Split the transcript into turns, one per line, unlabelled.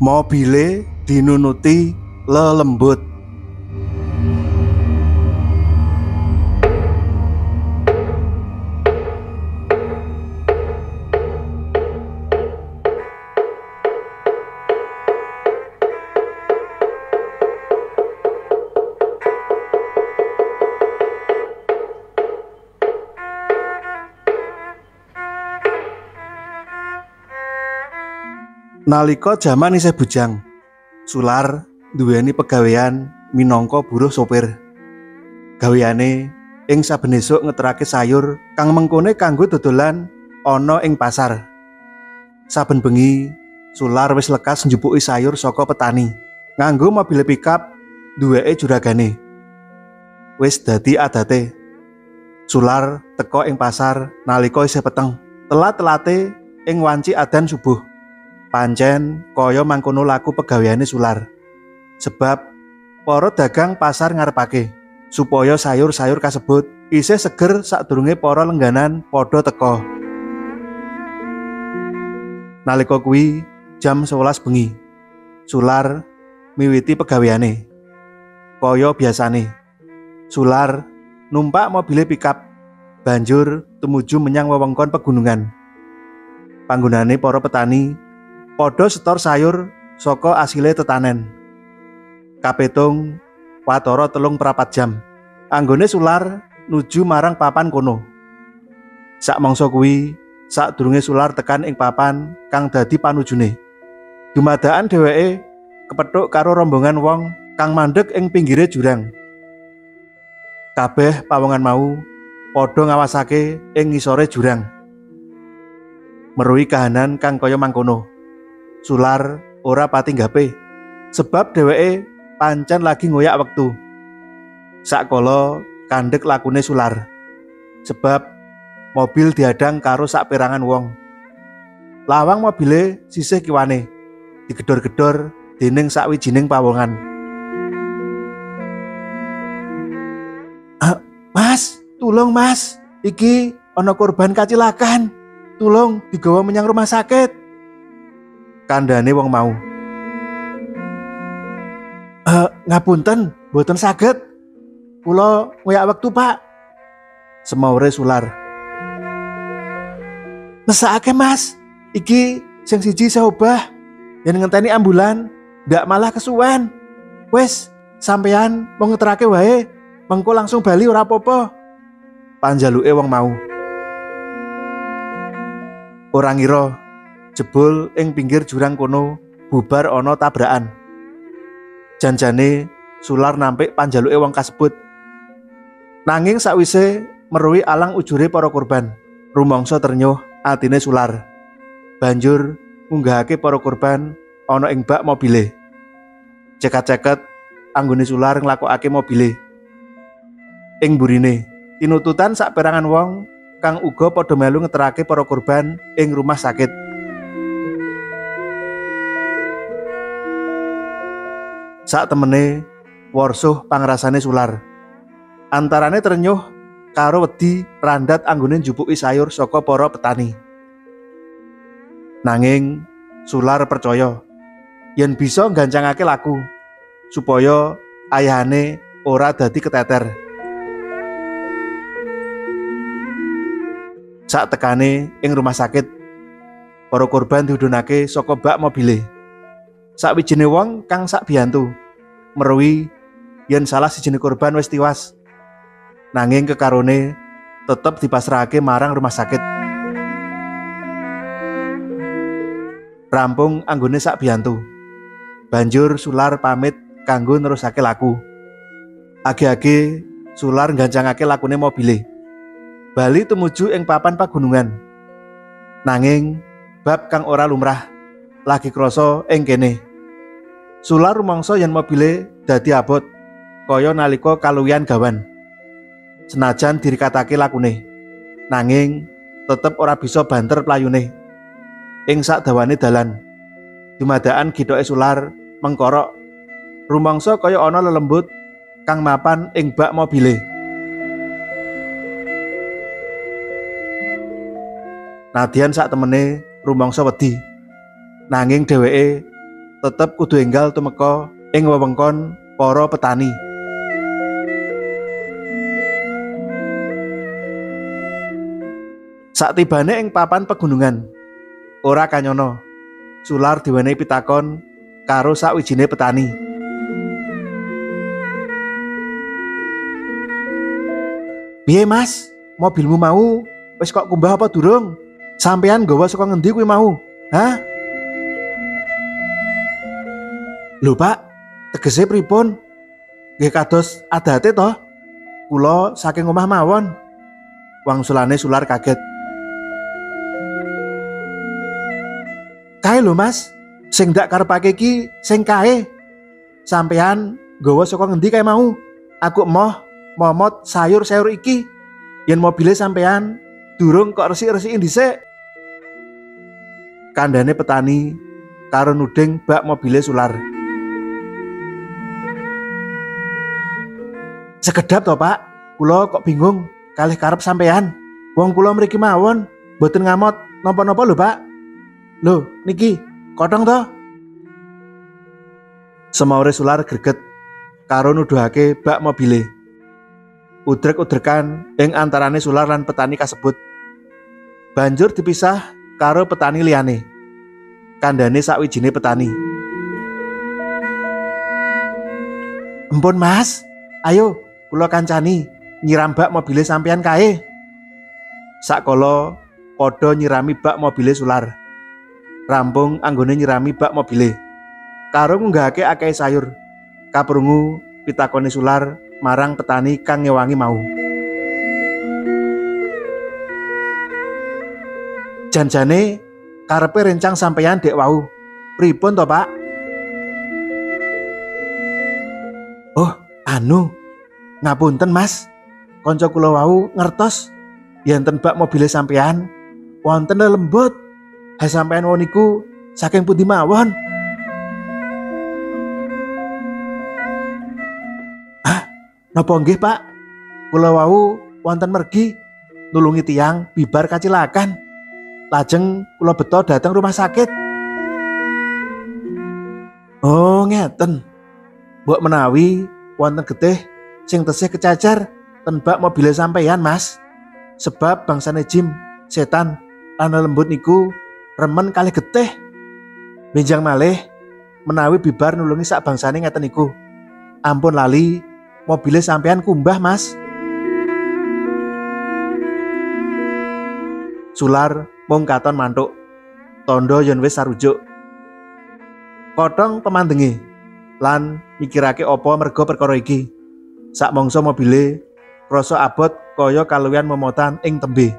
Mobile dinunuti lelembut. Nalika jaman isih bujang, Sular nduweni pegawean minangka buruh sopir. Gaweane ing saben esuk ngeterake sayur kang mengkone kanggo dodolan ana ing pasar. Saben bengi, Sular wis lekas njupuki sayur saka petani nganggo mobil pickup duweke juragane. Wis dadi adate, Sular teka ing pasar nalika isih peteng, telat-telate ing wanci adzan subuh. Pancen kaya mangkono laku pegaweane Sular. Sebab para dagang pasar ngarepake supaya sayur-sayur kasebut isih seger sadurunge para lengganan padha teka. Nalika kuwi jam 11 bengi, Sular miwiti pegaweane. Kaya biasane, Sular numpak mobil pickup banjur tumuju menyang wewengkon pegunungan. Panggonane para petani padha setor sayur saka asile tetanen. Kapetung watara 3/4 jam anggone Sular nuju marang papan kono. Sak mangsa kuwi sadurunge Sular tekan ing papan kang dadi panujune, dumadakan dheweke kepethuk karo rombongan wong kang mandheg ing pinggire jurang. Kabeh pawongan mau padha ngawasake ing ngisore jurang. Meruhi kahanan kang kaya mangkono, Sular ora pati nggape, sebab dheweke pancen lagi ngoyak wektu. Sakala kandhek lakune Sular, sebab mobil diadang karo sakperangan wong. Lawang mobile sisih kiwane digedor-gedor dening sakwijining pawongan. "Mas, tulung Mas, iki ana korban kacilakan. Tulung digawa menyang rumah sakit," kandhane wong mau. "Ngapunten, mboten saged. Kula ngoyak wektu, Pak," semaure Sular. "Mesake, Mas. Iki sing siji saya obah. Yen ngenteni ambulan, ndak malah kesuwen. Wis, sampean mau ngeterake wae, mengko langsung bali ora apa-apa," panjaluke wong mau. Ora ngira jebul ing pinggir jurang kono bubar ana tabrakan. Janjane Sular nampik panjaluke wong kasebut. Nanging sakwise meruhi alang ujure para korban, rumangsa ternyuh atine Sular. Banjur munggahake para korban ana ing bak mobile. Ceket-ceket anggone Sular nglakokake mobile. Ing burine tinututan sakperangan wong kang uga padha melu ngeterake para korban ing rumah sakit. Sak temene warsuh pangrasane Sular. Antarane ternyuh karo wedi randat anggone njupuki sayur saka para petani. Nanging Sular percaya yen bisa nggancangake laku supaya ayahane ora dadi keteter. Sak tekane ing rumah sakit, para korban diudunake saka bak mobile. Sakwijine wong kang sak biyantu meruhi yen salah sijine korban wis tiwas, nanging kekarone tetep dipasrahake marang rumah sakit. Rampung anggone sak biyantu, banjur Sular pamit kanggo nerusake laku. Age-age Sular nggancangake lakune mobile, bali tumuju ing papan pagunungan. Nanging bab kang ora lumrah lagi krasa ing kene. Sular rumangsa yen mobile dadi abot kaya nalika kaluwihan gawan. Senajan dirikatake lakune, nanging tetep ora bisa banter playune. Ing sak dawane dalan, dumadakan githoke Sular mengkorok, rumangsa kaya ana lelembut kang mapan ing bak mobile. Nadyan sak temene rumangsa wedi, nanging dheweke tetep kudu enggal tumeka ing wewengkon para petani. Saktibane ing papan pegunungan, ora kanyono, Sular diwenehi pitakon karo sakwijine petani. "Piye Mas, mobilmu mau wis kok kumbah apa durung? Sampeyan nggawa saka ngendi kuwi mau? Hah?" "Lho Pak, tegese pripun? Nggih kados adate to? Kula saking omah mawon," wangsulane Sular kaget. "Kae lho Mas, sing ndak karepake iki sing kae. Sampeyan nggawa saka ngendi kae mau? Aku emoh momot sayur-sayur iki. Yen mobile sampeyan durung kok resik-resiki dhisik." Kandhane petani karo nuding bak mobile Sular. "Sekedap to Pak, kula kok bingung kalih karep sampeyan. Wong kula mriki mawon mboten ngamot napa-napa lho Pak. Lho niki kothong to?" Semaure Sular greget karo nuduhake bak mobile. Udrek-udrekan ing antarane Sular lan petani kasebut. Banjur dipisah karo petani liyane. Kandhane sakwijine petani. "Empun Mas, ayo kula kancani nyiram bak mobile sampeyan kae." Sakala padha nyirami bak mobile Sular. Rampung anggone nyirami bak mobile karo ngunggahake akeh sayur, kaprungu pitakone Sular marang petani kang ngewangi mau. "Janjane karepe rencang sampeyan dek wau. Pripun to Pak?" "Oh, ngapunten Mas. Kanca kula wau ngertos yen ten bak mobile sampeyan wonten lembut. Ha sampeyan wau niku saking pundi mawon?" "Ah, napa nggih Pak? Kula wau wonten mergi nulungi tiyang bibar kacilakan. Lajeng kula beto dhateng rumah sakit." "Oh, ngeten. Mbok menawi wonten getih sing tesih kecacar ten bak mobile sampeyan Mas. Sebab bangsane jin, setan lan lembut niku remen kalih getih. Benjang malih menawi bibar nulungi sak bangsane ngeten niku. Ampun lali mobile sampeyan kumbah Mas." Sular mung katon mantuk, tandha yen wis sarujuk. Kothong pemandenge lan mikirake apa merga perkara iki. Sak mangsa mobile krasa abot kaya kaluwihan momotan ing tembe.